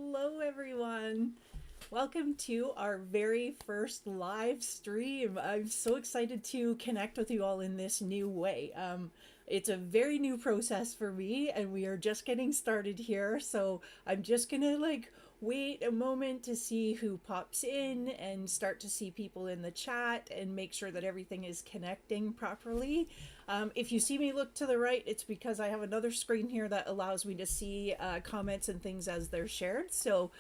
Hello, everyone. Welcome to our very first live stream. I'm so excited to connect with you all in this new way. It's a very new process for me, and we are just getting started here. So I'm just gonna wait a moment to see who pops in and start to see people in the chat and make sure that everything is connecting properly. If you see me look to the right, it's because I have another screen here that allows me to see comments and things as they're shared. So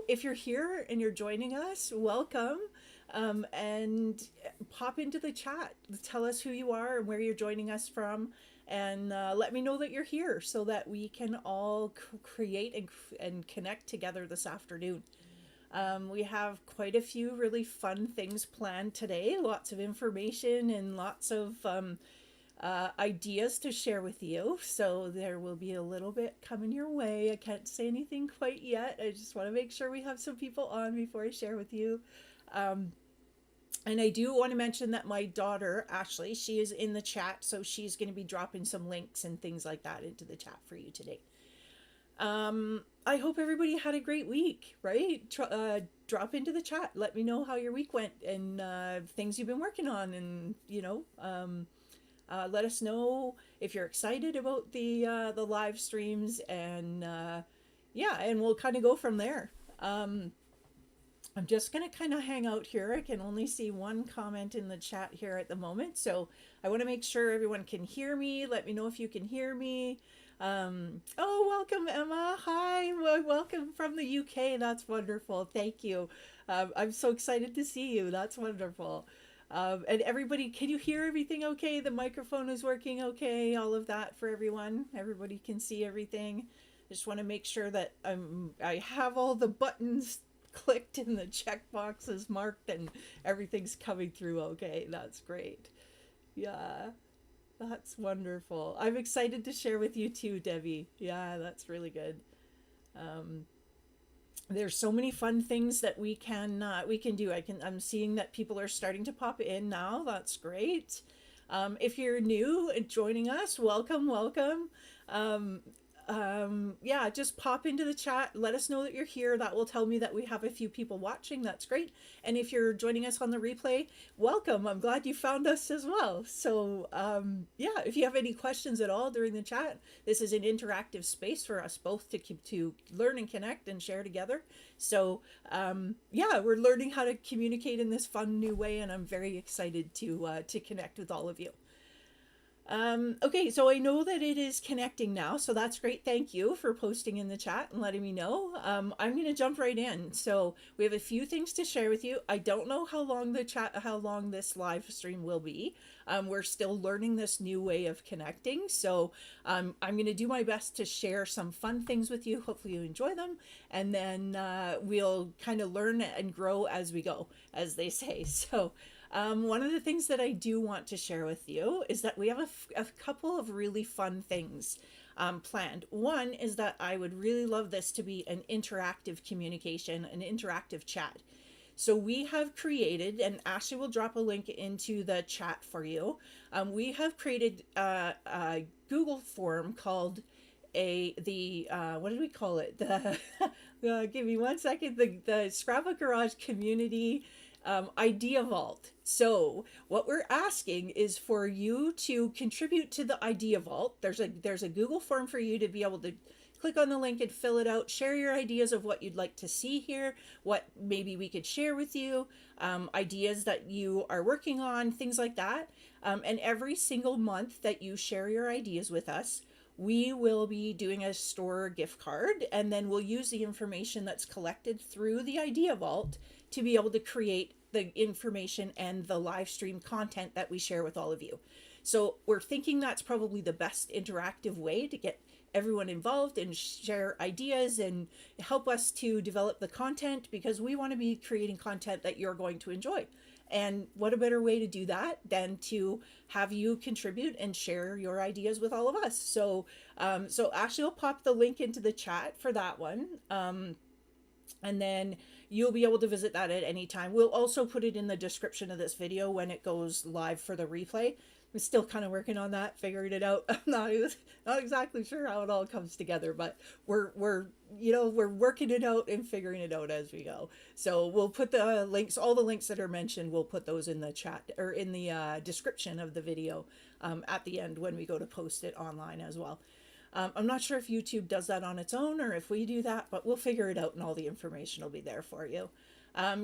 if you're here and you're joining us, welcome. And pop into the chat. Tell us who you are and where you're joining us from, and let me know that you're here so that we can all create and connect together this afternoon. We have quite a few really fun things planned today, lots of information and lots of ideas to share with you. So there will be a little bit coming your way. I can't say anything quite yet. I just want to make sure we have some people on before I share with you. And I do want to mention that my daughter, Ashley, she is in the chat, so she's going to be dropping some links and things like that into the chat for you today. I hope everybody had a great week, right? Drop into the chat. Let me know how your week went and things you've been working on, and let us know if you're excited about the live streams, and and we'll kind of go from there. I'm just going to kind of hang out here. I can only see one comment in the chat here at the moment. So I want to make sure everyone can hear me. Let me know if you can hear me. Welcome, Emma. Hi. Welcome from the UK. That's wonderful. Thank you. I'm so excited to see you. That's wonderful. And everybody, can you hear everything okay? The microphone is working okay? All of that for everyone? Everybody can see everything? I just want to make sure that I have all the buttons clicked and the check boxes marked and everything's coming through okay. That's great. Yeah, that's wonderful. I'm excited to share with you too, Debbie. Yeah, that's really good. There's so many fun things that we can do. I'm seeing that people are starting to pop in now. That's great. If you're new and joining us, welcome. Just pop into the chat. Let us know that you're here. That will tell me that we have a few people watching. That's great. And if you're joining us on the replay, welcome. I'm glad you found us as well. So, if you have any questions at all during the chat, this is an interactive space for us both to learn and connect and share together. So, we're learning how to communicate in this fun new way, and I'm very excited to connect with all of you. Okay, so I know that it is connecting now, so that's great. Thank you for posting in the chat and letting me know. I'm going to jump right in. So we have a few things to share with you. I don't know how long this live stream will be. We're still learning this new way of connecting. So I'm going to do my best to share some fun things with you. Hopefully you enjoy them. And then we'll kind of learn and grow as we go, as they say. So one of the things that I do want to share with you is that we have a couple of really fun things planned. One is that I would really love this to be an interactive communication, an interactive chat. So we have created, and Ashley will drop a link into the chat for you. We have created a Google form called what did we call it? Give me 1 second. The Scrapbook Garage community idea vault. So what we're asking is for you to contribute to the idea vault. There's a Google form for you to be able to click on the link and fill it out. Share your ideas of what you'd like to see here, what maybe we could share with you, ideas that you are working on, things like that. And every single month that you share your ideas with us, we will be doing a store gift card, and then we'll use the information that's collected through the idea vault to be able to create the information and the live stream content that we share with all of you. So we're thinking that's probably the best interactive way to get everyone involved and share ideas and help us to develop the content, because we want to be creating content that you're going to enjoy. And what a better way to do that than to have you contribute and share your ideas with all of us. So Ashley will pop the link into the chat for that one. And then you'll be able to visit that at any time. We'll also put it in the description of this video when it goes live for the replay. I'm still kind of working on that, figuring it out. I'm not exactly sure how it all comes together, but we're we're working it out and figuring it out as we go. So we'll put the links, all the links that are mentioned, we'll put those in the chat or in the description of the video at the end when we go to post it online as well. I'm not sure if YouTube does that on its own or if we do that, but we'll figure it out and all the information will be there for you.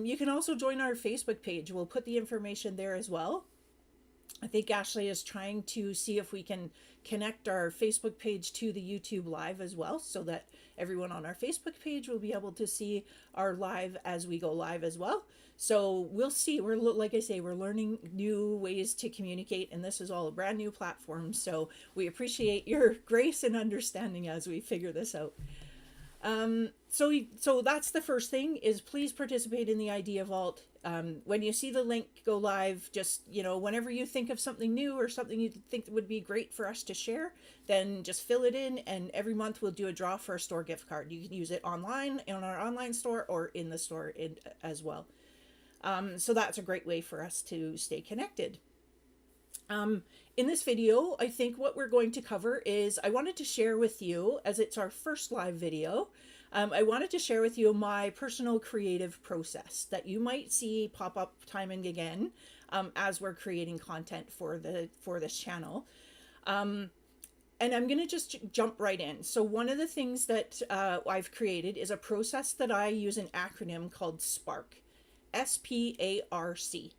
You can also join our Facebook page. We'll put the information there as well. I think Ashley is trying to see if we can connect our Facebook page to the YouTube live as well, so that everyone on our Facebook page will be able to see our live as we go live as well. So we'll see. We're, like I say, we're learning new ways to communicate, and this is all a brand new platform. So we appreciate your grace and understanding as we figure this out. So that's the first thing, is please participate in the Idea Vault. When you see the link go live, just, whenever you think of something new or something you think would be great for us to share, then just fill it in, and every month we'll do a draw for a store gift card. You can use it online on our online store or in the store as well. So that's a great way for us to stay connected. In this video, I think what we're going to cover is, I wanted to share with you, as it's our first live video, I wanted to share with you my personal creative process that you might see pop up time and again as we're creating content for this channel. And I'm going to just jump right in. So one of the things that I've created is a process that I use, an acronym called SPARC, SPARC.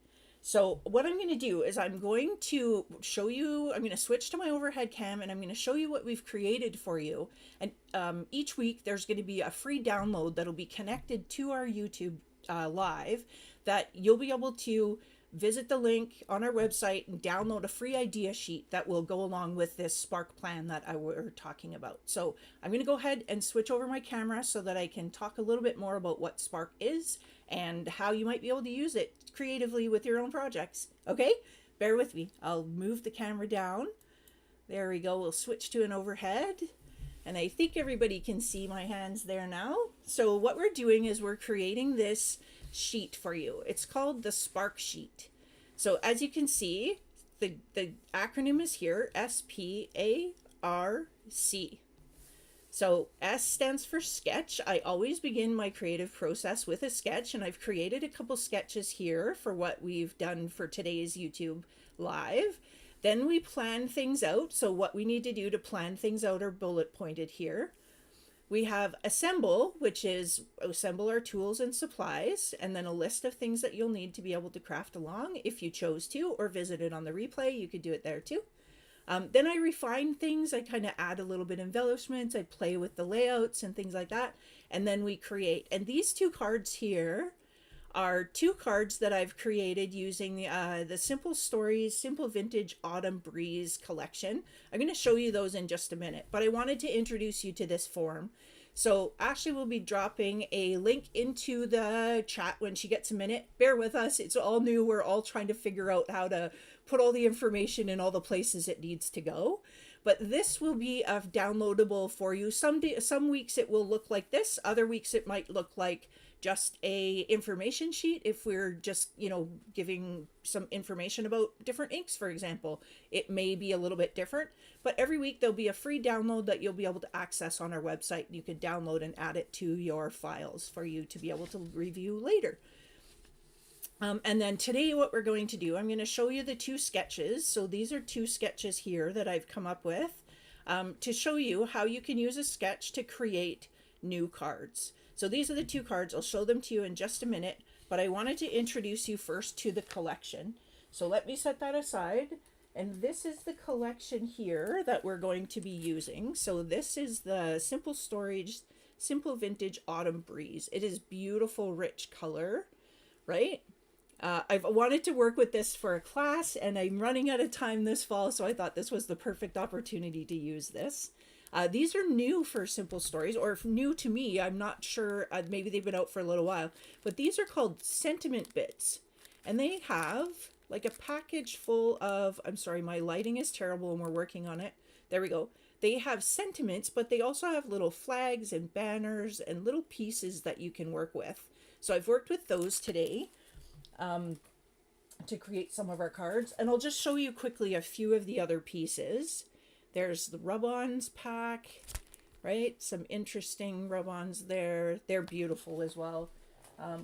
So what I'm going to do is I'm going to show you, I'm going to switch to my overhead cam, and I'm going to show you what we've created for you. And each week there's going to be a free download that'll be connected to our YouTube live, that you'll be able to visit the link on our website and download a free idea sheet that will go along with this SPARC plan that we're talking about. So I'm going to go ahead and switch over my camera so that I can talk a little bit more about what SPARC is and how you might be able to use it creatively with your own projects. Okay, bear with me. I'll move the camera down. There we go. We'll switch to an overhead. And I think everybody can see my hands there now. So what we're doing is we're creating this sheet for you. It's called the SPARC sheet. So as you can see, the acronym is here, SPARC. So S stands for sketch. I always begin my creative process with a sketch, and I've created a couple sketches here for what we've done for today's YouTube live. Then we plan things out. So what we need to do to plan things out are bullet pointed here. We have assemble, which is assemble our tools and supplies, and then a list of things that you'll need to be able to craft along if you chose to, or visit it on the replay. You could do it there too. Then I refine things. I kind of add a little bit of embellishments. I play with the layouts and things like that. And then we create. And these two cards here are two cards that I've created using the Simple Stories, Simple Vintage Autumn Breeze collection. I'm going to show you those in just a minute, but I wanted to introduce you to this form. So Ashley will be dropping a link into the chat when she gets a minute. Bear with us. It's all new. We're all trying to figure out how to put all the information in all the places it needs to go. But this will be downloadable for you. Some weeks it will look like this. Other weeks it might look like just a information sheet. If we're just, giving some information about different inks, for example, it may be a little bit different. But every week there'll be a free download that you'll be able to access on our website. You can download and add it to your files for you to be able to review later. And then today what we're going to do, I'm going to show you the two sketches. So these are two sketches here that I've come up with to show you how you can use a sketch to create new cards. So these are the two cards. I'll show them to you in just a minute, but I wanted to introduce you first to the collection. So let me set that aside. And this is the collection here that we're going to be using. So this is the Simple Storage, Simple Vintage Autumn Breeze. It is beautiful, rich color, right? I've wanted to work with this for a class, and I'm running out of time this fall, so I thought this was the perfect opportunity to use this. These are new for Simple Stories, or new to me. I'm not sure. Maybe they've been out for a little while. But these are called sentiment bits. And they have like a package full of, I'm sorry, my lighting is terrible and we're working on it. There we go. They have sentiments, but they also have little flags and banners and little pieces that you can work with. So I've worked with those today. to create some of our cards. And I'll just show you quickly a few of the other pieces. There's the rub-ons pack, right? Some interesting rub-ons there. They're beautiful as well.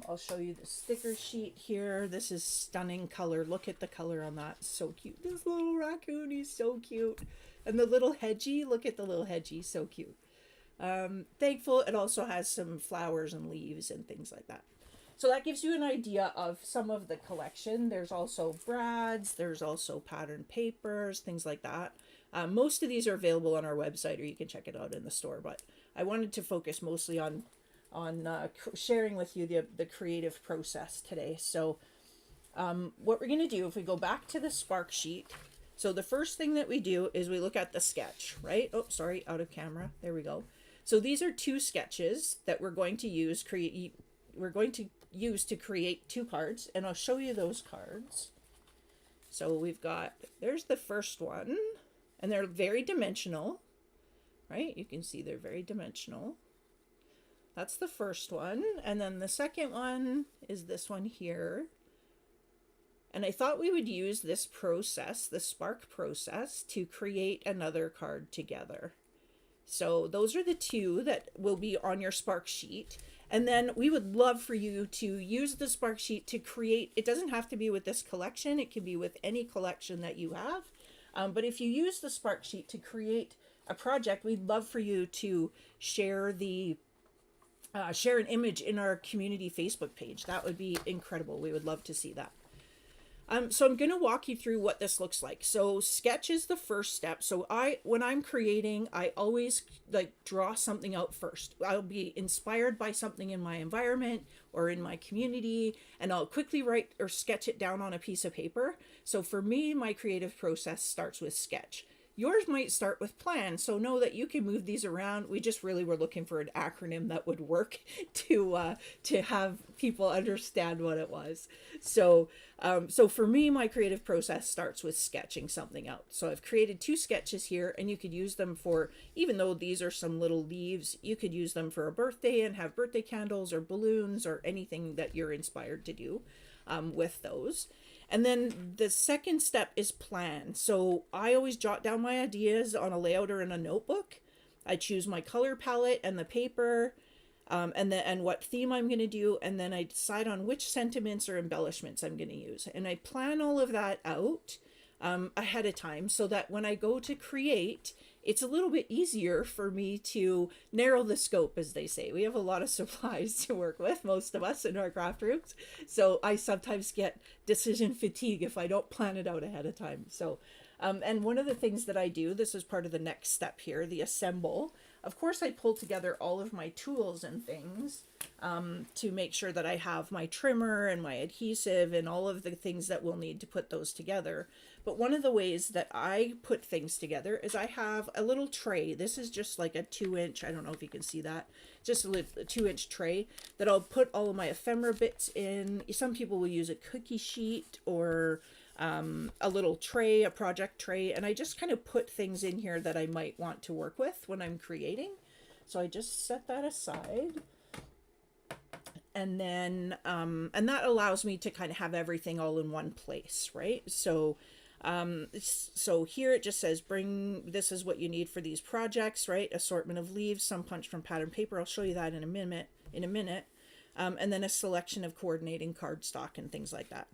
I'll show you the sticker sheet here. This is stunning color. Look at the color on that. So cute. This little raccoon, he's so cute. And the little hedgie, look at the little hedgie, so cute. Thankful it also has some flowers and leaves and things like that. So that gives you an idea of some of the collection. There's also brads, there's also pattern papers, things like that. Most of these are available on our website, or you can check it out in the store, but I wanted to focus mostly on sharing with you the creative process today. So what we're going to do, if we go back to the SPARC sheet, so the first thing that we do is we look at the sketch, right? Oh, sorry, out of camera. There we go. So these are two sketches that we're going to use to create two cards, and I'll show you those cards. So we've got, there's the first one, and they're very dimensional, right? You can see they're very dimensional. That's the first one. And then the second one is this one here. And I thought we would use this process, the SPARC process, to create another card together. So those are the two that will be on your SPARC sheet. And then we would love for you to use the SPARC sheet to create, it doesn't have to be with this collection, it can be with any collection that you have. But if you use the SPARC sheet to create a project, we'd love for you to share share an image in our community Facebook page. That would be incredible. We would love to see that. So I'm going to walk you through what this looks like. So sketch is the first step. So when I'm creating, I always draw something out first. I'll be inspired by something in my environment or in my community, and I'll quickly write or sketch it down on a piece of paper. So for me, my creative process starts with sketch. Yours might start with plan, so know that you can move these around. We just really were looking for an acronym that would work to have people understand what it was. So for me, my creative process starts with sketching something out. So I've created two sketches here, and you could use them for, even though these are some little leaves, you could use them for a birthday and have birthday candles or balloons or anything that you're inspired to do with those. And then the second step is plan. So I always jot down my ideas on a layout or in a notebook. I choose my color palette and the paper, and what theme I'm going to do, and then I decide on which sentiments or embellishments I'm going to use. And I plan all of that out ahead of time so that when I go to create, it's a little bit easier for me to narrow the scope, as they say. We have a lot of supplies to work with, most of us in our craft rooms. So I sometimes get decision fatigue if I don't plan it out ahead of time. So, and one of the things that I do, this is part of the next step here, the assemble. Of course, I pull together all of my tools and things to make sure that I have my trimmer and my adhesive and all of the things that we'll need to put those together. But one of the ways that I put things together is I have a little tray. This is just like a 2-inch, I don't know if you can see that, just a 2-inch tray that I'll put all of my ephemera bits in. Some people will use a cookie sheet or a little tray, a project tray, and I just kind of put things in here that I might want to work with when I'm creating. So I just set that aside. And then, and that allows me to kind of have everything all in one place, right? So here it just says this is what you need for these projects, right? Assortment of leaves, some punch from pattern paper. I'll show you that in a minute. And then a selection of coordinating cardstock and things like that.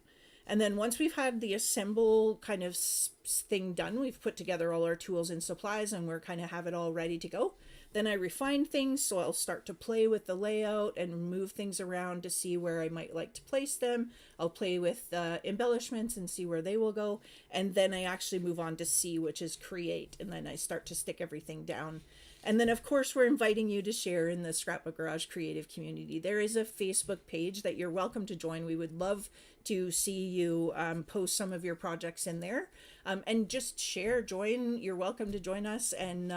And then once we've had the assemble kind of thing done, we've put together all our tools and supplies and we're kind of have it all ready to go. Then I refine things, so I'll start to play with the layout and move things around to see where I might like to place them. I'll play with embellishments and see where they will go. And then I actually move on to C, which is create. And then I start to stick everything down. And then, of course, we're inviting you to share in the Scrapbook Garage creative community. There is a Facebook page that you're welcome to join. We would love to see you post some of your projects in there. And just share, join. You're welcome to join us and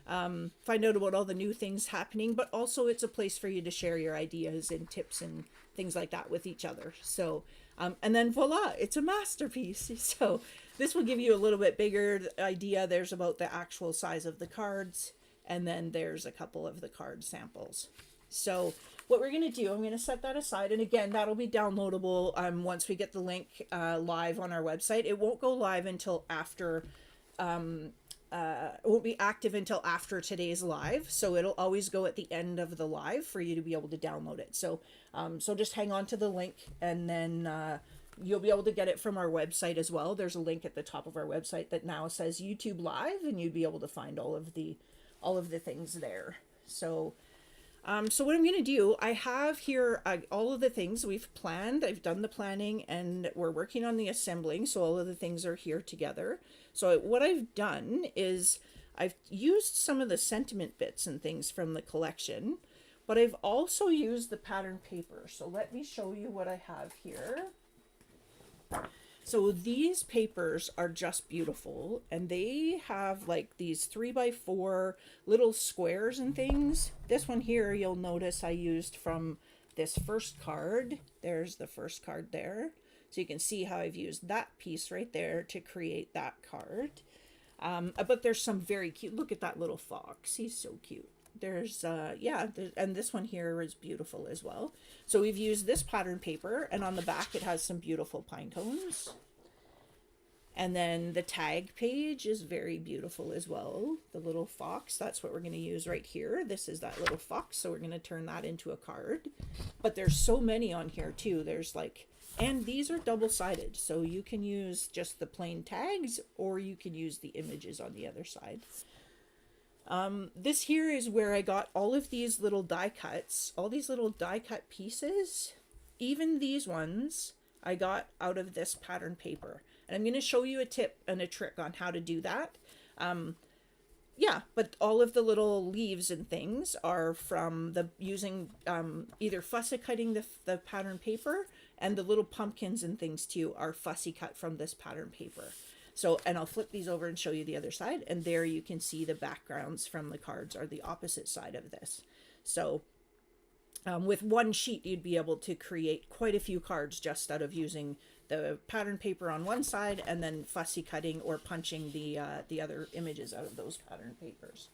find out about all the new things happening. But also it's a place for you to share your ideas and tips and things like that with each other. So, and then voila, it's a masterpiece. So this will give you a little bit bigger idea. There's about the actual size of the cards. And then there's a couple of the card samples. So what we're going to do, I'm going to set that aside. And again, that'll be downloadable once we get the link live on our website. It won't go live until after, it won't be active until after today's live. So it'll always go at the end of the live for you to be able to download it. So, so just hang on to the link, and then you'll be able to get it from our website as well. There's a link at the top of our website that now says YouTube Live, and you'd be able to find all of the things there. So, so what I'm going to do, I have here all of the things we've planned. I've done the planning, and we're working on the assembling. So all of the things are here together. So what I've done is I've used some of the sentiment bits and things from the collection, but I've also used the pattern paper. So let me show you what I have here. So these papers are just beautiful, and they have like these 3x4 little squares and things. This one here, you'll notice I used from this first card. There's the first card there. So you can see how I've used that piece right there to create that card. But there's some very cute, look at that little fox. He's so cute. There's, and this one here is beautiful as well. So we've used this pattern paper, and on the back it has some beautiful pine cones. And then the tag page is very beautiful as well. The little fox, that's what we're going to use right here. This is that little fox, so we're going to turn that into a card. But there's so many on here too. There's like, and these are double-sided, so you can use just the plain tags, or you can use the images on the other side. This here is where I got all of these little die cuts, all these little die cut pieces. Even these ones I got out of this pattern paper. And I'm going to show you a tip and a trick on how to do that. Yeah, but all of the little leaves and things are from using either fussy cutting the pattern paper, and the little pumpkins and things too are fussy cut from this pattern paper. So, and I'll flip these over and show you the other side, and there you can see the backgrounds from the cards are the opposite side of this. So with one sheet, you'd be able to create quite a few cards just out of using the pattern paper on one side and then fussy cutting or punching the other images out of those pattern papers.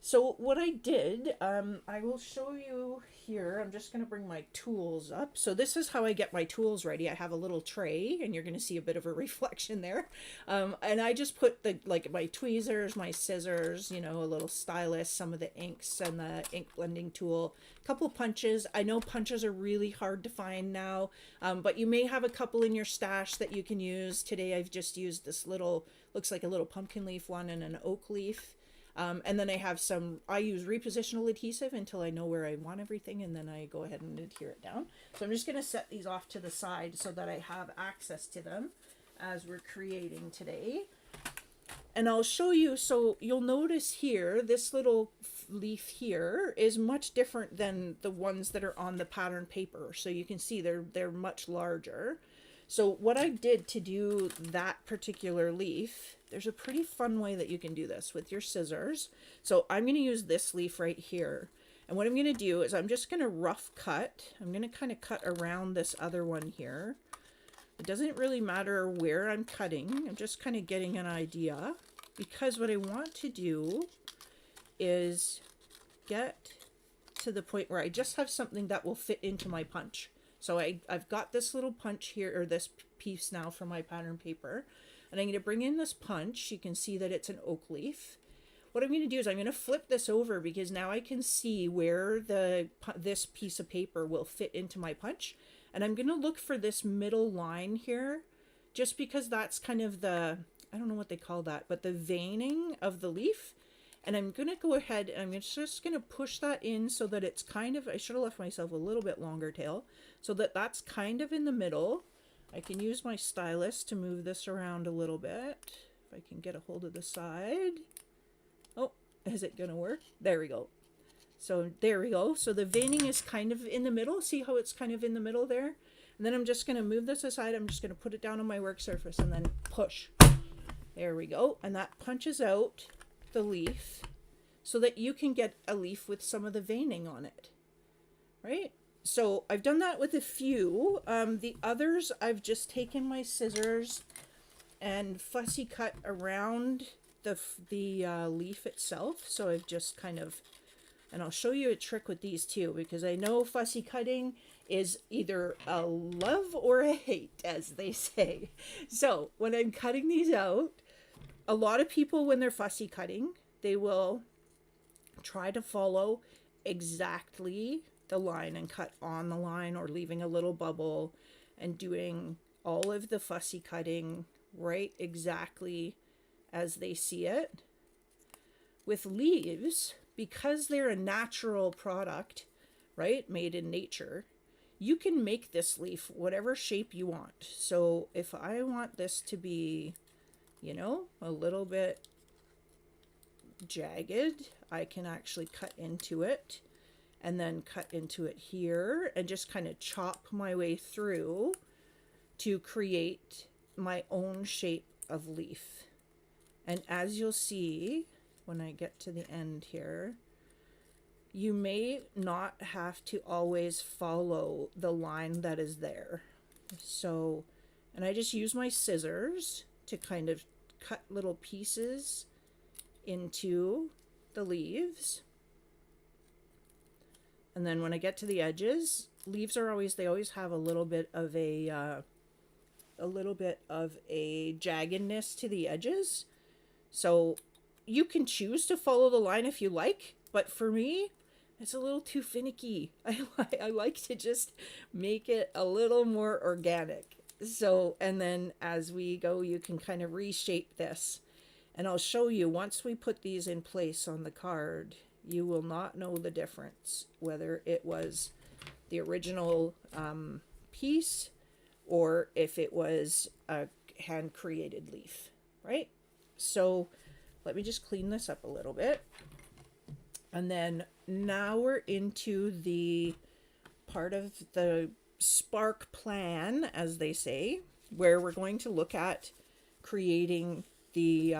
So what I did, I will show you here. I'm just going to bring my tools up. So this is how I get my tools ready. I have a little tray, and you're going to see a bit of a reflection there. And I just put like my tweezers, my scissors, you know, a little stylus, some of the inks and the ink blending tool, a couple punches. I know punches are really hard to find now, but you may have a couple in your stash that you can use. Today I've just used this little, looks like a little pumpkin leaf one and an oak leaf. And then I have I use repositional adhesive until I know where I want everything, and then I go ahead and adhere it down. So I'm just going to set these off to the side so that I have access to them as we're creating today. And I'll show you, so you'll notice here, this little leaf here is much different than the ones that are on the pattern paper. So you can see they're much larger. So what I did to do that particular leaf, there's a pretty fun way that you can do this with your scissors. So I'm going to use this leaf right here. And what I'm going to do is I'm just going to rough cut. I'm going to kind of cut around this other one here. It doesn't really matter where I'm cutting. I'm just kind of getting an idea, because what I want to do is get to the point where I just have something that will fit into my punch. So I've got this little punch here, or this piece now from my pattern paper, and I'm going to bring in this punch. You can see that it's an oak leaf. What I'm going to do is I'm going to flip this over, because now I can see where this piece of paper will fit into my punch. And I'm going to look for this middle line here, just because that's kind of I don't know what they call that, but the veining of the leaf. And I'm going to go ahead and I'm just going to push that in so that it's kind of, I should have left myself a little bit longer tail, so that that's kind of in the middle. I can use my stylus to move this around a little bit. If I can get a hold of the side. Oh, is it going to work? There we go. So there we go. So the veining is kind of in the middle. See how it's kind of in the middle there? And then I'm just going to move this aside. I'm just going to put it down on my work surface and then push. There we go. And that punches out the leaf so that you can get a leaf with some of the veining on it, right? So I've done that with a few. The others, I've just taken my scissors and fussy cut around the leaf itself. So I've just kind of And I'll show you a trick with these too, because I know fussy cutting is either a love or a hate, as they say. So when I'm cutting these out, a lot of people, when they're fussy cutting, they will try to follow exactly the line and cut on the line, or leaving a little bubble and doing all of the fussy cutting right exactly as they see it. With leaves, because they're a natural product, right, made in nature, you can make this leaf whatever shape you want. So if I want this to be, you know, a little bit jagged, I can actually cut into it and then cut into it here and just kind of chop my way through to create my own shape of leaf. And as you'll see when I get to the end here, you may not have to always follow the line that is there. So, and I just use my scissors to kind of cut little pieces into the leaves. And then when I get to the edges, leaves are always, they always have a little bit of a jaggedness to the edges. So you can choose to follow the line if you like, but for me, it's a little too finicky. I like to just make it a little more organic. So, and then as we go, you can kind of reshape this. And I'll show you, once we put these in place on the card, you will not know the difference, whether it was the original piece or if it was a hand-created leaf, right? So let me just clean this up a little bit. And then now we're into the part of the SPARC plan, as they say, where we're going to look at creating the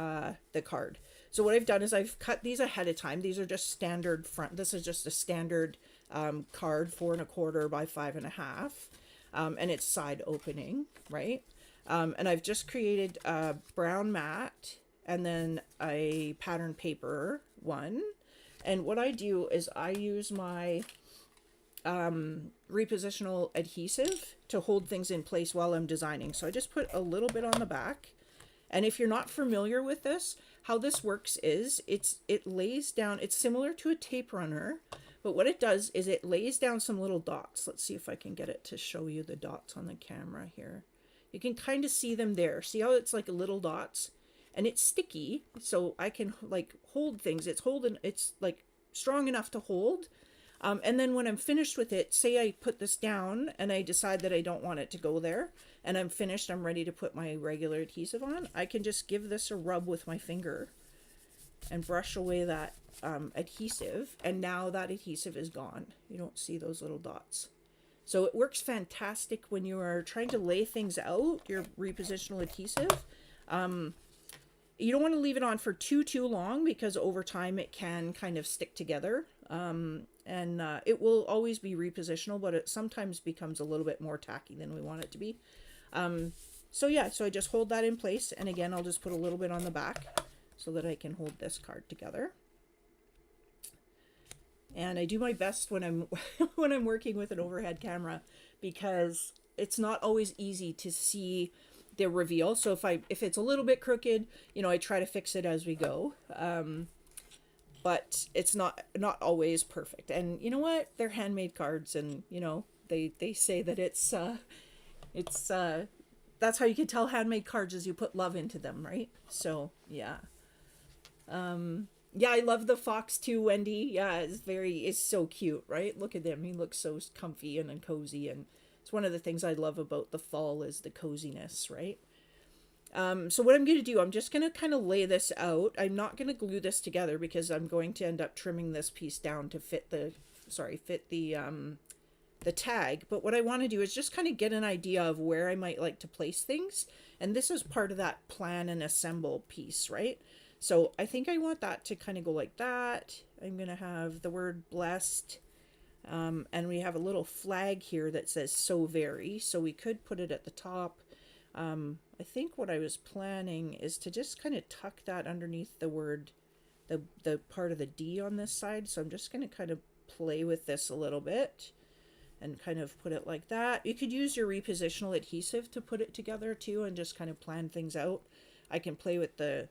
card. So what I've done is I've cut these ahead of time. These are just standard front. This is just a standard card, 4 1/4 by 5 1/2, and it's side opening, right? And I've just created a brown mat and then a pattern paper one. And what I do is I use my repositional adhesive to hold things in place while I'm designing. So I just put a little bit on the back. And if you're not familiar with this, how this works is it lays down, it's similar to a tape runner, but what it does is it lays down some little dots. Let's see if I can get it to show you the dots on the camera here. You can kind of see them there. See how it's like little dots? And it's sticky, so I can like hold things. It's like strong enough to hold. And then when I'm finished with it, say I put this down and I decide that I don't want it to go there, and I'm finished, I'm ready to put my regular adhesive on, I can just give this a rub with my finger and brush away that adhesive, and now that adhesive is gone. You don't see those little dots. So it works fantastic when you are trying to lay things out, your repositional adhesive. You don't want to leave it on for too long, because over time it can kind of stick together. And it will always be repositional, but it sometimes becomes a little bit more tacky than we want it to be. So yeah, so I just hold that in place. And again, I'll just put a little bit on the back so that I can hold this card together. And I do my best when I'm when I'm working with an overhead camera, because it's not always easy to see the reveal. So if it's a little bit crooked, you know, I try to fix it as we go. But it's not always perfect. And you know what? They're handmade cards, and you know, they say that it's that's how you can tell handmade cards, is you put love into them, right? So yeah. Yeah, I love the fox too, Wendy. Yeah, it's so cute, right? Look at him. He looks so comfy and cozy, and it's one of the things I love about the fall is the coziness, right? So what I'm going to do, I'm just going to kind of lay this out. I'm not going to glue this together because I'm going to end up trimming this piece down to fit the tag. But what I want to do is just kind of get an idea of where I might like to place things. And this is part of that plan and assemble piece, right? So I think I want that to kind of go like that. I'm going to have the word blessed. And we have a little flag here that says so very. So we could put it at the top. I think what I was planning is to just kind of tuck that underneath the the part of the D on this side. So I'm just going to kind of play with this a little bit and kind of put it like that. You could use your repositional adhesive to put it together too and just kind of plan things out. I can play with the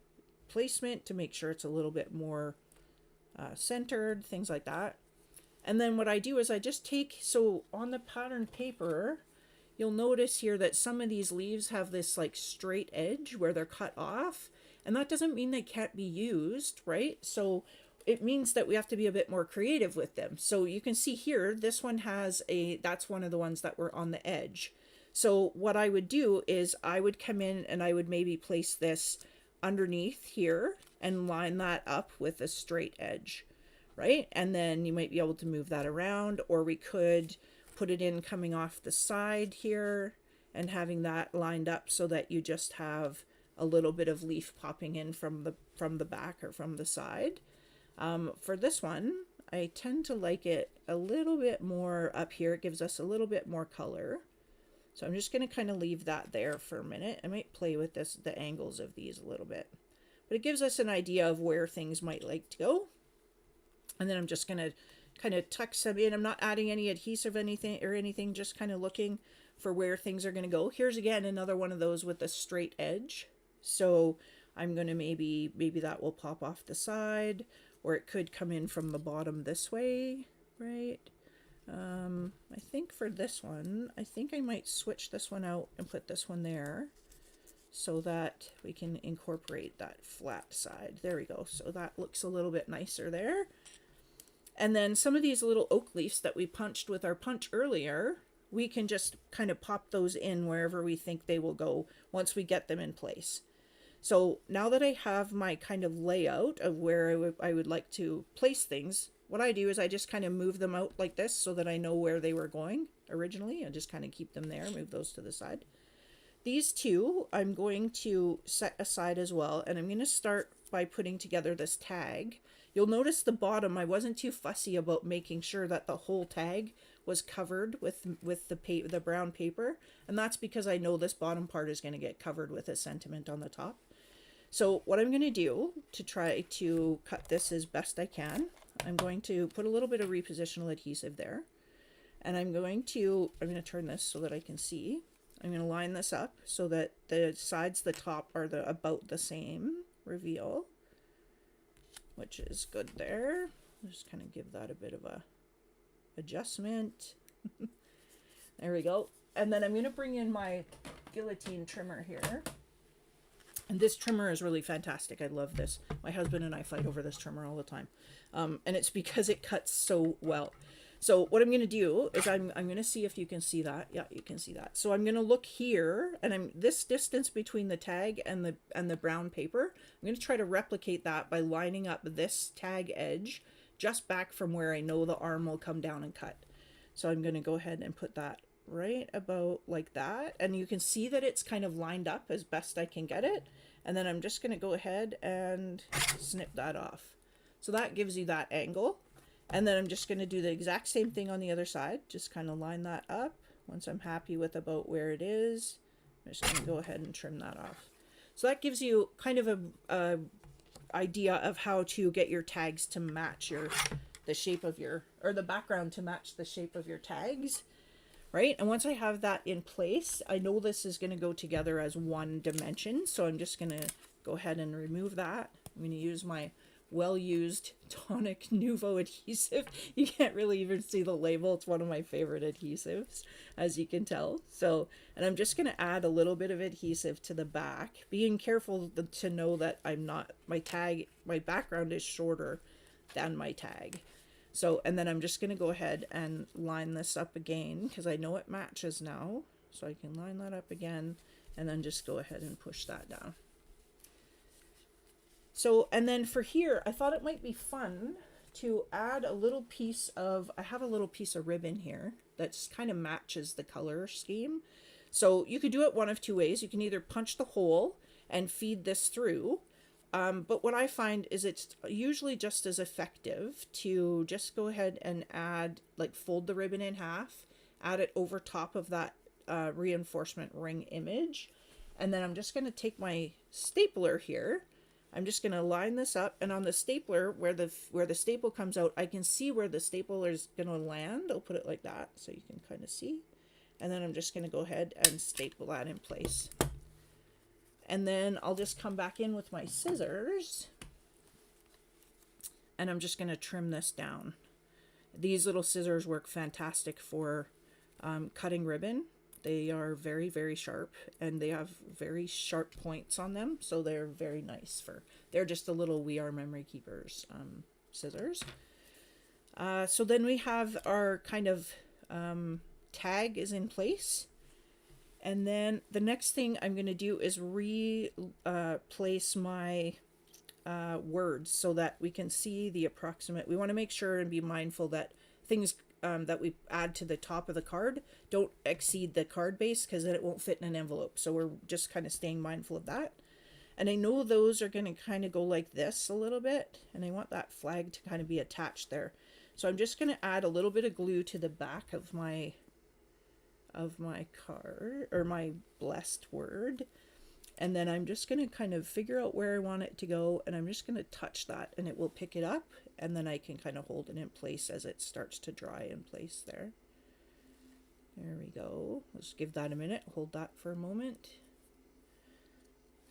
placement to make sure it's a little bit more centered, things like that. And then what I do is I just take, so on the pattern paper, you'll notice here that some of these leaves have this like straight edge where they're cut off, and that doesn't mean they can't be used, right? So it means that we have to be a bit more creative with them. So you can see here, this one has that's one of the ones that were on the edge. So what I would do is I would come in and I would maybe place this underneath here and line that up with a straight edge, right? And then you might be able to move that around, or we could put it in coming off the side here and having that lined up so that you just have a little bit of leaf popping in from the back or from the side. For this one, I tend to like it a little bit more up here. It gives us a little bit more color. So I'm just going to kind of leave that there for a minute. I might play with the angles of these a little bit. But it gives us an idea of where things might like to go. And then I'm just going to kind of tuck some in. I'm not adding any adhesive anything, just kind of looking for where things are going to go. Here's again another one of those with a straight edge. So I'm going to maybe that will pop off the side, or it could come in from the bottom this way, right? I think for this one, I think I might switch this one out and put this one there so that we can incorporate that flat side. There we go. So that looks a little bit nicer there. And then some of these little oak leaves that we punched with our punch earlier, we can just kind of pop those in wherever we think they will go once we get them in place. So now that I have my kind of layout of where I would like to place things, what I do is I just kind of move them out like this so that I know where they were going originally. I just kind of keep them there, move those to the side. These two I'm going to set aside as well, and I'm going to start by putting together this tag. You'll notice the bottom, I wasn't too fussy about making sure that the whole tag was covered with the brown paper, and that's because I know this bottom part is going to get covered with a sentiment on the top. So what I'm going to do to try to cut this as best I can, I'm going to put a little bit of repositional adhesive there, and I'm going to turn this so that I can see. I'm going to line this up so that the sides, the top are about the same reveal, which is good there. Just kind of give that a bit of a adjustment. There we go. And then I'm going to bring in my guillotine trimmer here. And this trimmer is really fantastic. I love this. My husband and I fight over this trimmer all the time. And it's because it cuts so well. So what I'm going to do is I'm going to see if you can see that. Yeah, you can see that. So I'm going to look here, and this distance between the tag and the brown paper, I'm going to try to replicate that by lining up this tag edge just back from where I know the arm will come down and cut. So I'm going to go ahead and put that right about like that, and you can see that it's kind of lined up as best I can get it. And then I'm just going to go ahead and snip that off. So that gives you that angle. And then I'm just going to do the exact same thing on the other side. Just kind of line that up. Once I'm happy with about where it is, I'm just going to go ahead and trim that off. So that gives you kind of a idea of how to get your tags to match the shape of the background to match the shape of your tags, right? And once I have that in place, I know this is going to go together as one dimension. So I'm just going to go ahead and remove that. I'm going to use my well-used Tonic Nouveau adhesive. You can't really even see the label. It's one of my favorite adhesives, as you can tell. So, and I'm just going to add a little bit of adhesive to the back, being careful to know that my background is shorter than my tag. So, and then I'm just going to go ahead and line this up again because I know it matches now. So I can line that up again and then just go ahead and push that down. So, and then for here, I thought it might be fun to add a little piece of, I have a little piece of ribbon here that kind of matches the color scheme. So you could do it one of two ways. You can either punch the hole and feed this through. But what I find is it's usually just as effective to just go ahead and add, like fold the ribbon in half, add it over top of that reinforcement ring image. And then I'm just going to take my stapler here. I'm just going to line this up, and on the stapler where the staple comes out, I can see where the staple is going to land. I'll put it like that so you can kind of see. And then I'm just going to go ahead and staple that in place. And then I'll just come back in with my scissors, and I'm just going to trim this down. These little scissors work fantastic for cutting ribbon. They are very, very sharp, and they have very sharp points on them, so they're very nice they're just the little We Are Memory Keepers scissors. So then we have our kind of tag is in place. And then the next thing I'm going to do is place my words so that we can see the approximate. We want to make sure and be mindful that things that we add to the top of the card don't exceed the card base, because then it won't fit in an envelope. So we're just kind of staying mindful of that. And I know those are going to kind of go like this a little bit, and I want that flag to kind of be attached there. So I'm just going to add a little bit of glue to the back of my card, or my blessed word, and then I'm just going to kind of figure out where I want it to go, and I'm just going to touch that, and it will pick it up, and then I can kind of hold it in place as it starts to dry in place there. There we go. Let's give that a minute. Hold that for a moment.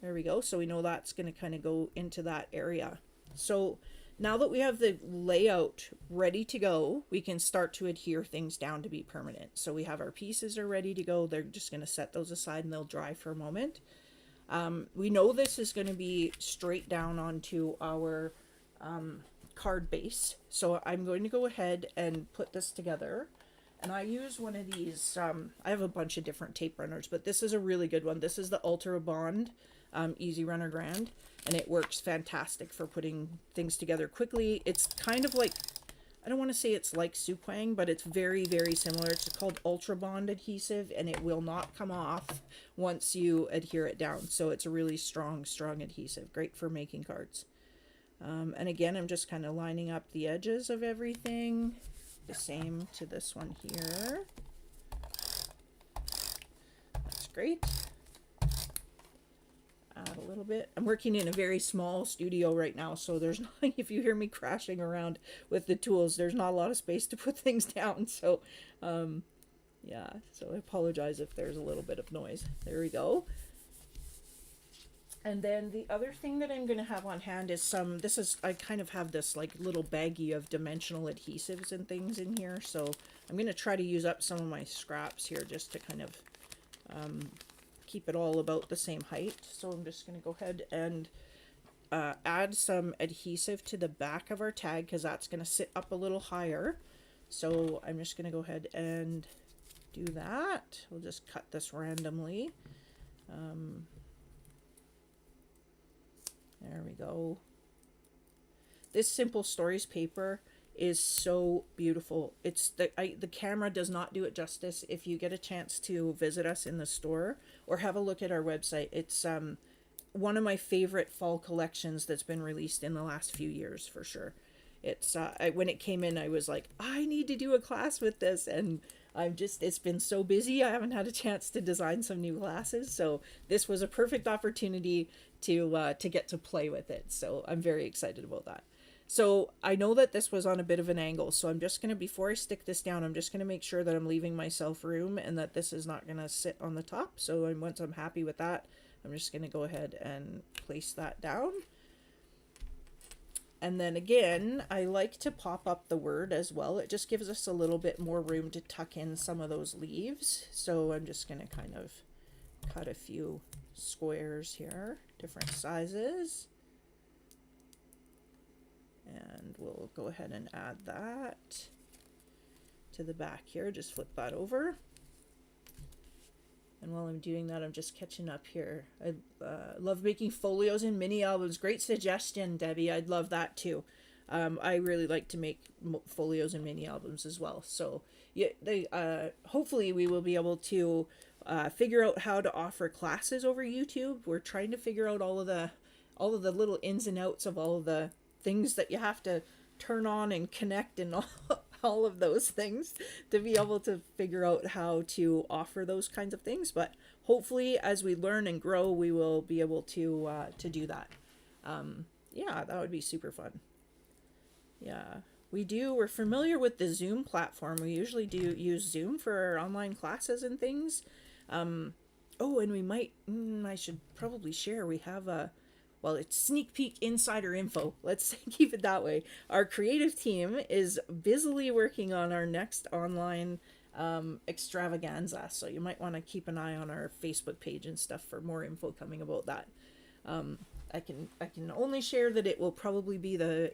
There we go. So we know that's going to kind of go into that area. So now that we have the layout ready to go, we can start to adhere things down to be permanent. So we have our pieces are ready to go. They're just going to set those aside and they'll dry for a moment. We know this is going to be straight down onto our card base. So I'm going to go ahead and put this together. And I use one of these, I have a bunch of different tape runners, but this is a really good one. This is the Ultra Bond Easy Runner Grand, and it works fantastic for putting things together quickly. It's kind of like, I don't want to say it's like Suquang, but it's very, very similar. It's called Ultra Bond adhesive, and it will not come off once you adhere it down. So it's a really strong adhesive, great for making cards. And again, I'm just kind of lining up the edges of everything. The same to this one here. That's great. Add a little bit. I'm working in a very small studio right now, so there's not, if you hear me crashing around with the tools, there's not a lot of space to put things down. So, yeah, so I apologize if there's a little bit of noise. There we go. And then the other thing that I'm going to have on hand is I kind of have this like little baggie of dimensional adhesives and things in here. So I'm going to try to use up some of my scraps here just to kind of keep it all about the same height. So I'm just going to go ahead and add some adhesive to the back of our tag, because that's going to sit up a little higher. So I'm just going to go ahead and do that. We'll just cut this randomly. There we go. This Simple Stories paper is so beautiful. It's the camera does not do it justice. If you get a chance to visit us in the store or have a look at our website, it's one of my favorite fall collections that's been released in the last few years for sure. It's when it came in, I was like, I need to do a class with this, and it's been so busy, I haven't had a chance to design some new classes. So this was a perfect opportunity to get to play with it. So I'm very excited about that. So I know that this was on a bit of an angle, so I'm just going to, before I stick this down, I'm just going to make sure that I'm leaving myself room and that this is not going to sit on the top. So once I'm happy with that, I'm just going to go ahead and place that down. And then again, I like to pop up the word as well. It just gives us a little bit more room to tuck in some of those leaves. So I'm just going to kind of cut a few squares here, different sizes. And we'll go ahead and add that to the back here. Just flip that over. And while I'm doing that, I'm just catching up here. I love making folios and mini albums. Great suggestion, Debbie. I'd love that too. I really like to make folios and mini albums as well. So yeah, hopefully we will be able to figure out how to offer classes over YouTube. We're trying to figure out all of the little ins and outs of all of the things that you have to turn on and connect and all of those things to be able to figure out how to offer those kinds of things. But hopefully as we learn and grow, we will be able to do that. Yeah, that would be super fun. Yeah. We're familiar with the Zoom platform. We usually do use Zoom for our online classes and things. Oh, and we might, I should probably share, we have well, it's sneak peek insider info. Let's keep it that way. Our creative team is busily working on our next online extravaganza. So you might want to keep an eye on our Facebook page and stuff for more info coming about that. I can only share that it will probably be I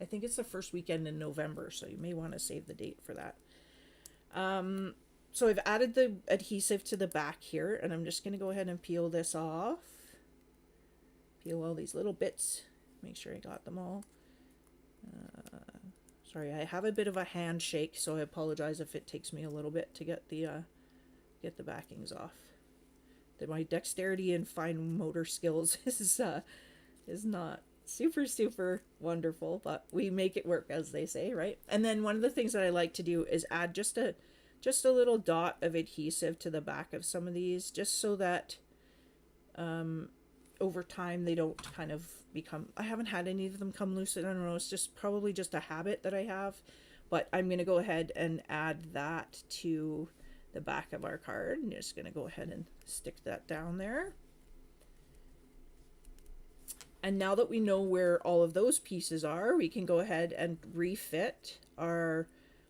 think it's the first weekend in November, so you may want to save the date for that. So I've added the adhesive to the back here, and I'm just going to go ahead and peel this off. Peel all these little bits. Make sure I got them all. Sorry, I have a bit of a handshake, so I apologize if it takes me a little bit to get the backings off. My dexterity and fine motor skills is not super wonderful, but we make it work, as they say, right? And then one of the things that I like to do is add just a little dot of adhesive to the back of some of these, just so that over time they don't kind of become, I haven't had any of them come loose. I don't know, it's just probably just a habit that I have, but I'm going to go ahead and add that to the back of our card. I'm just going to go ahead and stick that down there. And now that we know where all of those pieces are, we can go ahead and refit our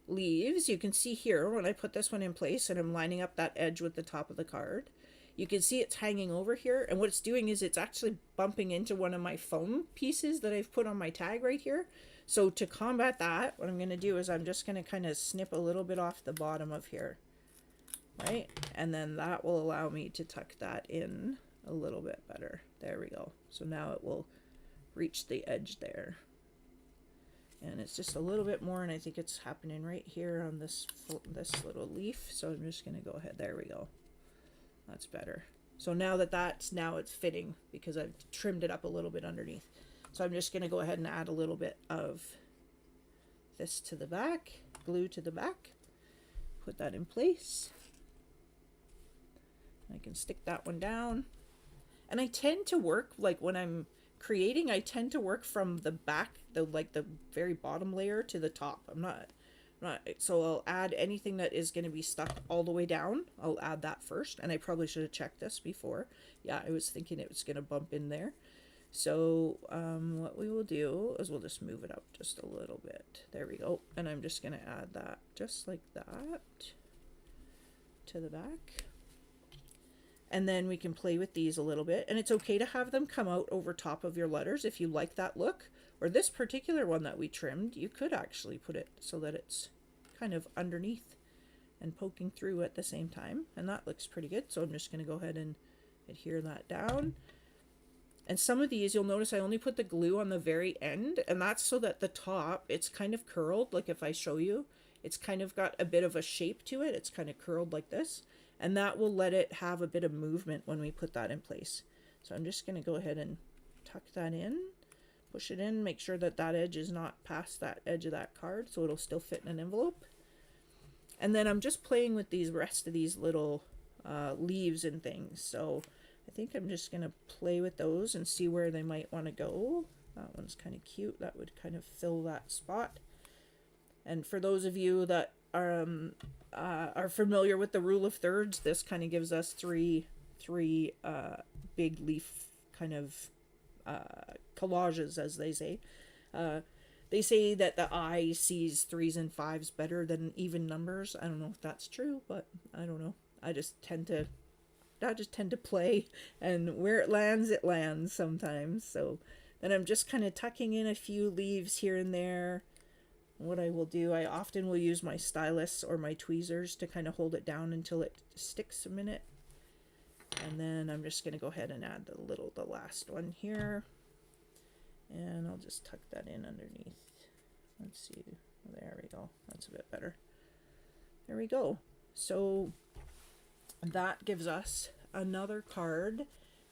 leaves. You can see here when I put this one in place and I'm lining up that edge with the top of the card, you can see it's hanging over here, and what it's doing is it's actually bumping into one of my foam pieces that I've put on my tag right here. So to combat that, what I'm going to do is I'm just going to kind of snip a little bit off the bottom of here, right? And then that will allow me to tuck that in a little bit better. There we go. So now it will reach the edge there. And it's just a little bit more, and I think it's happening right here on this little leaf. So I'm just going to go ahead. There we go. That's better. So now it's fitting because I've trimmed it up a little bit underneath. So I'm just going to go ahead and add a little bit of this to the back, glue to the back, put that in place. I can stick that one down. And I tend to work, like when I'm creating, I tend to work from the back, the very bottom layer to the top. So I'll add anything that is going to be stuck all the way down. I'll add that first, and I probably should have checked this before. Yeah, I was thinking it was going to bump in there. So what we will do is we'll just move it up just a little bit. There we go. And I'm just going to add that just like that to the back. And then we can play with these a little bit, and it's okay to have them come out over top of your letters if you like that look. Or this particular one that we trimmed, you could actually put it so that it's kind of underneath and poking through at the same time, and that looks pretty good. So I'm just going to go ahead and adhere that down. And some of these, you'll notice I only put the glue on the very end, and that's so that the top, it's kind of curled. Like if I show you, it's kind of got a bit of a shape to it. It's kind of curled like this, and that will let it have a bit of movement when we put that in place. So I'm just going to go ahead and tuck that in, push it in, make sure that that edge is not past that edge of that card, so it'll still fit in an envelope. And then I'm just playing with these rest of these little leaves and things. So I think I'm just going to play with those and see where they might want to go. That one's kind of cute. That would kind of fill that spot. And for those of you that are familiar with the rule of thirds, this kind of gives us three big leaf kind of collages, as they say. They say that the eye sees 3s and 5s better than even numbers. I don't know if that's true, but I don't know. I just tend to play, and where it lands sometimes. So then I'm just kind of tucking in a few leaves here and there. What I will do, I often will use my stylus or my tweezers to kind of hold it down until it sticks a minute. And then I'm just going to go ahead and add the last one here. And I'll just tuck that in underneath. Let's see. There we go. That's a bit better. There we go. So that gives us another card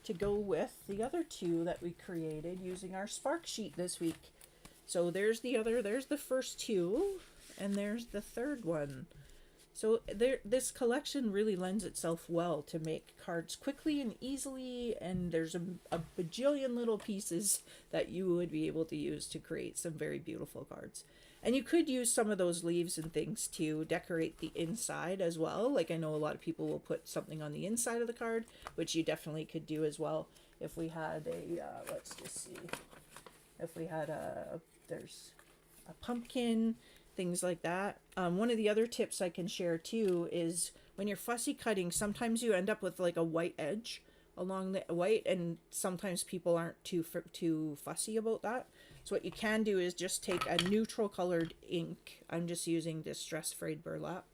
to go with the other two that we created using our SPARC sheet this week. So there's the first two, and there's the third one. So this collection really lends itself well to make cards quickly and easily, and there's a bajillion little pieces that you would be able to use to create some very beautiful cards. And you could use some of those leaves and things to decorate the inside as well. Like I know a lot of people will put something on the inside of the card, which you definitely could do as well. If we had let's just see, if we had there's a pumpkin, things like that. One of the other tips I can share too is when you're fussy cutting, sometimes you end up with like a white edge along the white, and sometimes people aren't too fussy about that. So what you can do is just take a neutral colored ink. I'm just using Distress Frayed Burlap,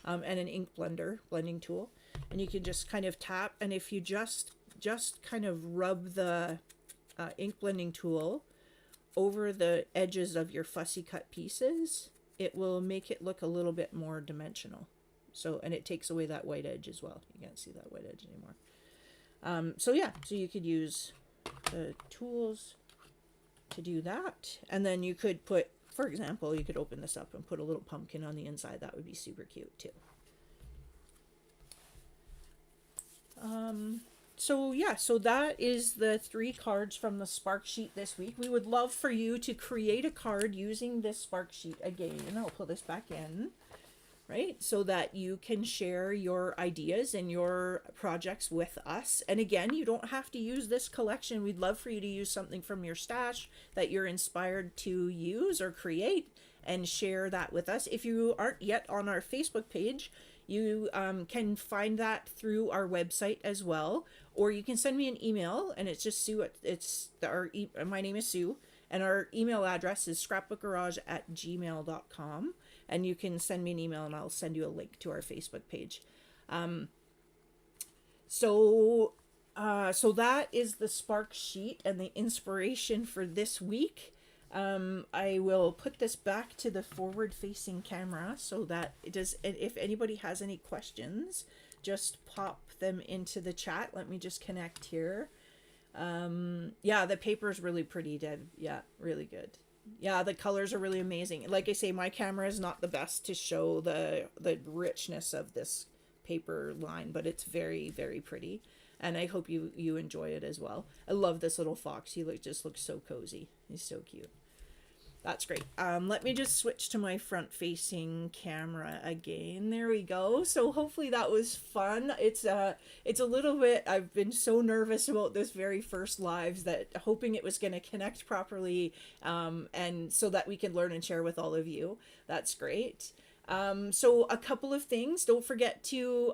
and an ink blending tool, and you can just kind of tap, and if you just kind of rub the ink blending tool over the edges of your fussy cut pieces, it will make it look a little bit more dimensional. So, and it takes away that white edge as well. You can't see that white edge anymore. So yeah, so you could use the tools to do that. And then you could put, for example, you could open this up and put a little pumpkin on the inside. That would be super cute too. So yeah, so that is the 3 cards from the SPARC sheet this week. We would love for you to create a card using this SPARC sheet again. I'll pull this back in, right? So that you can share your ideas and your projects with us. And again, you don't have to use this collection. We'd love for you to use something from your stash that you're inspired to use or create and share that with us. If you aren't yet on our Facebook page, you can find that through our website as well, or you can send me an email, and it's just Sue. My name is Sue, and our email address is scrapbookgarage@gmail.com, and you can send me an email, and I'll send you a link to our Facebook page. So that is the SPARC sheet and the inspiration for this week. I will put this back to the forward-facing camera so that it does. If anybody has any questions, just pop them into the chat. Let me just connect here. Yeah, the paper is really pretty, Deb. Yeah, really good. Yeah, the colors are really amazing. Like I say, my camera is not the best to show the richness of this paper line, but it's very, very pretty. And I hope you enjoy it as well. I love this little fox. He just looks so cozy. He's so cute. That's great. Let me just switch to my front-facing camera again. There we go. So hopefully that was fun. It's a little bit. I've been so nervous about this very first lives that hoping it was going to connect properly, and so that we can learn and share with all of you. That's great. So a couple of things. Don't forget to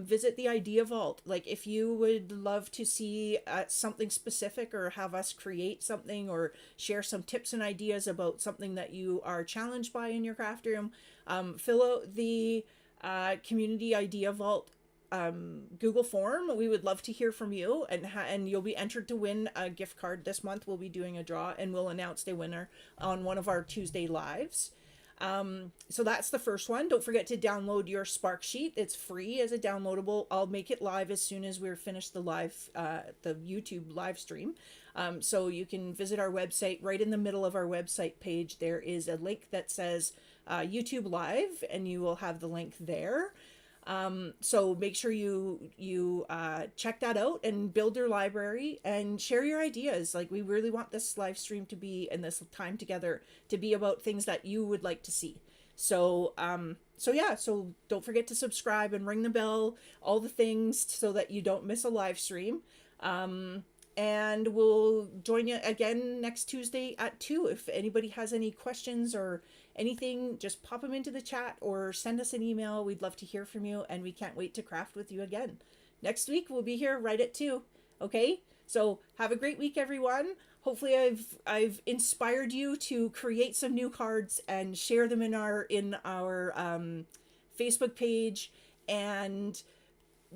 visit the Idea Vault. Like if you would love to see something specific or have us create something or share some tips and ideas about something that you are challenged by in your craft room, fill out the Community Idea Vault Google form. We would love to hear from you, and you'll be entered to win a gift card. This month we'll be doing a draw, and we'll announce the winner on one of our Tuesday lives. So that's the first one. Don't forget to download your SPARC sheet. It's free as a downloadable. I'll make it live as soon as we're finished the YouTube live stream. So you can visit our website. Right in the middle of our website page, there is a link that says YouTube Live, and you will have the link there. So make sure you check that out and build your library and share your ideas. Like we really want this live stream to be, and this time together to be about things that you would like to see. So so don't forget to subscribe and ring the bell, all the things so that you don't miss a live stream. And we'll join you again next Tuesday at 2. If anybody has any questions or anything, just pop them into the chat or send us an email. We'd love to hear from you, and we can't wait to craft with you again. Next week, we'll be here right at 2. Okay? So have a great week, everyone. Hopefully I've inspired you to create some new cards and share them in our Facebook page, and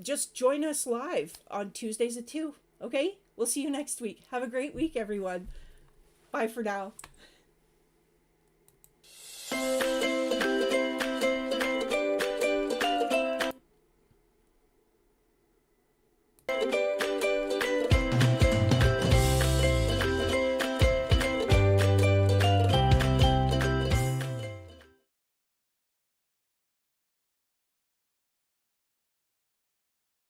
just join us live on Tuesdays at 2. Okay? We'll see you next week. Have a great week, everyone. Bye for now.